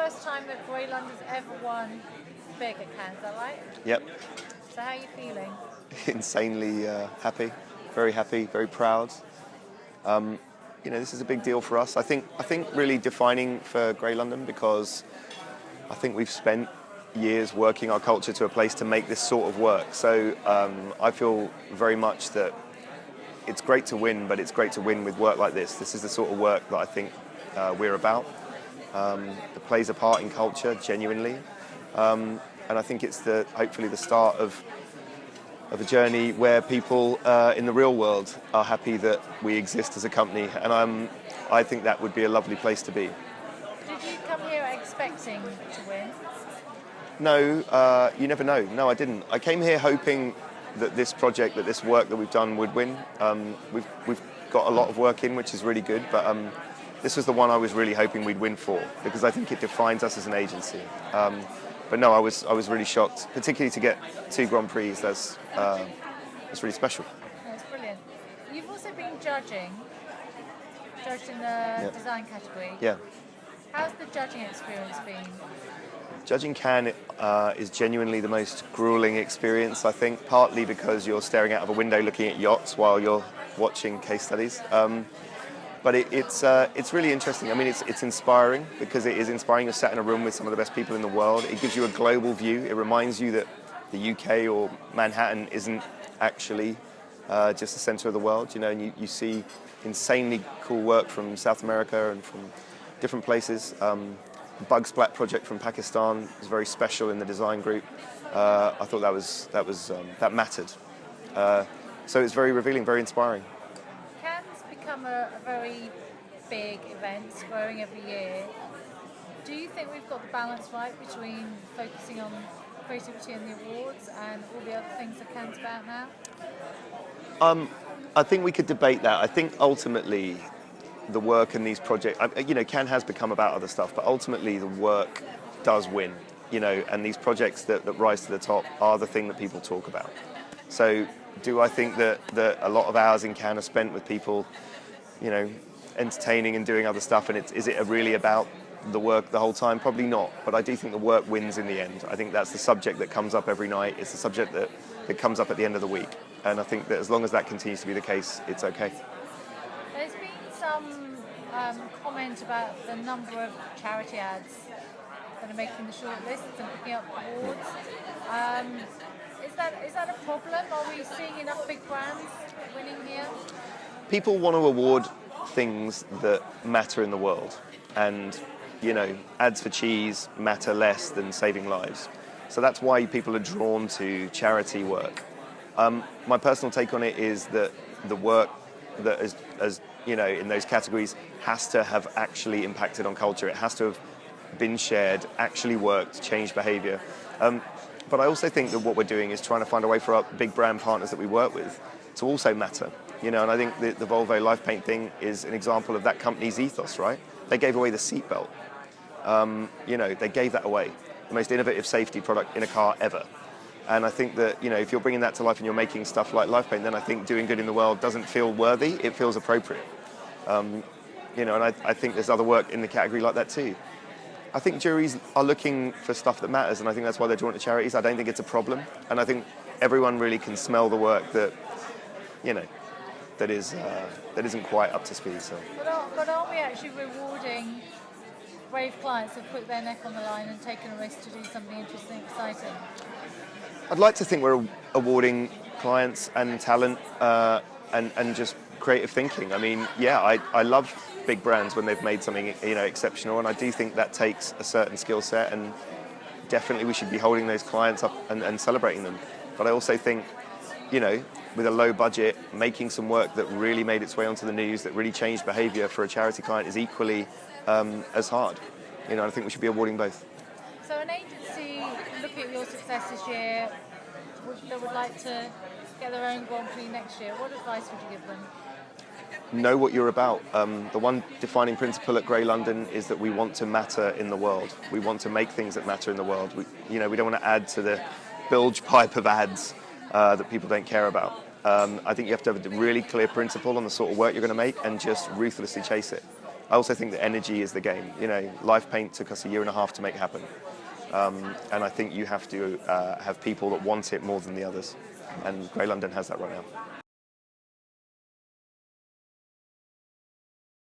first time that Grey London's ever won big at Cannes, is that right? Yep. So how are you feeling? Insanely happy, very proud. This is a big deal for us. I think really defining for Grey London, because I think we've spent years working our culture to a place to make this sort of work. So I feel very much that it's great to win, but it's great to win with work like this. This is the sort of work that I think we're about. That plays a part in culture, genuinely. And I think it's hopefully the start of a journey where people in the real world are happy that we exist as a company, and I think that would be a lovely place to be. Did you come here expecting to win? No, you never know. No, I didn't. I came here hoping that this project, that this work that we've done would win. We've got a lot of work in, which is really good, but this was the one I was really hoping we'd win for, because I think it defines us as an agency. But no, I was really shocked, particularly to get 2 Grand Prix. That's really special. That's brilliant. You've also been judged in the design category. Yeah. How's the judging experience been? Judging Cannes is genuinely the most grueling experience, I think, partly because you're staring out of a window looking at yachts while you're watching case studies. But it's really interesting. I mean, it's inspiring, because it is inspiring. You're sat in a room with some of the best people in the world. It gives you a global view. It reminds you that the UK or Manhattan isn't actually just the centre of the world, and you see insanely cool work from South America and from different places. The Bug Splat project from Pakistan was very special in the design group. I thought that mattered. So it's very revealing, very inspiring. Become a very big event, growing every year. Do you think we've got the balance right between focusing on creativity and the awards and all the other things that Cannes about now? I think we could debate that. I think ultimately the work in these projects, Cannes has become about other stuff, but ultimately the work does win, and these projects that rise to the top are the thing that people talk about. So do I think that a lot of hours in Cannes are spent with people, entertaining and doing other stuff, and is it really about the work the whole time? Probably not, but I do think the work wins in the end. I think that's the subject that comes up every night. It's the subject that comes up at the end of the week, and I think that as long as that continues to be the case, it's okay. There's been some comment about the number of charity ads that are making the shortlists and picking up awards. Is that a problem? Are we seeing enough big brands winning here? People want to award things that matter in the world, and ads for cheese matter less than saving lives. So that's why people are drawn to charity work. My personal take on it is that the work that is in those categories has to have actually impacted on culture. It has to have been shared, actually worked, changed behaviour. But I also think that what we're doing is trying to find a way for our big brand partners that we work with to also matter. And I think the Volvo Life Paint thing is an example of that company's ethos, right? They gave away the seatbelt. They gave that away. The most innovative safety product in a car ever. And I think that, if you're bringing that to life and you're making stuff like Life Paint, then I think doing good in the world doesn't feel worthy, it feels appropriate. And I think there's other work in the category like that too. I think juries are looking for stuff that matters, and I think that's why they're drawn to charities. I don't think it's a problem, and I think everyone really can smell the work that isn't quite up to speed. So. But aren't we actually rewarding brave clients who've put their neck on the line and taken a risk to do something interesting, exciting? I'd like to think we're awarding clients and talent and just creative thinking. I mean, I love big brands when they've made something exceptional, and I do think that takes a certain skill set, and definitely we should be holding those clients up and celebrating them. But I also think, with a low budget, making some work that really made its way onto the news, that really changed behaviour for a charity client is equally as hard. I think we should be awarding both. So an agency looking at your success this year that would like to get their own Grand Prix next year, what advice would you give them? Know what you're about. The one defining principle at Grey London is that we want to matter in the world. We want to make things that matter in the world. We don't want to add to the bilge pipe of ads that people don't care about. I think you have to have a really clear principle on the sort of work you're going to make and just ruthlessly chase it. I also think that energy is the game. You know, Live Paint took us 1.5 years to make happen. And I think you have to have people that want it more than the others. And Grey London has that right now.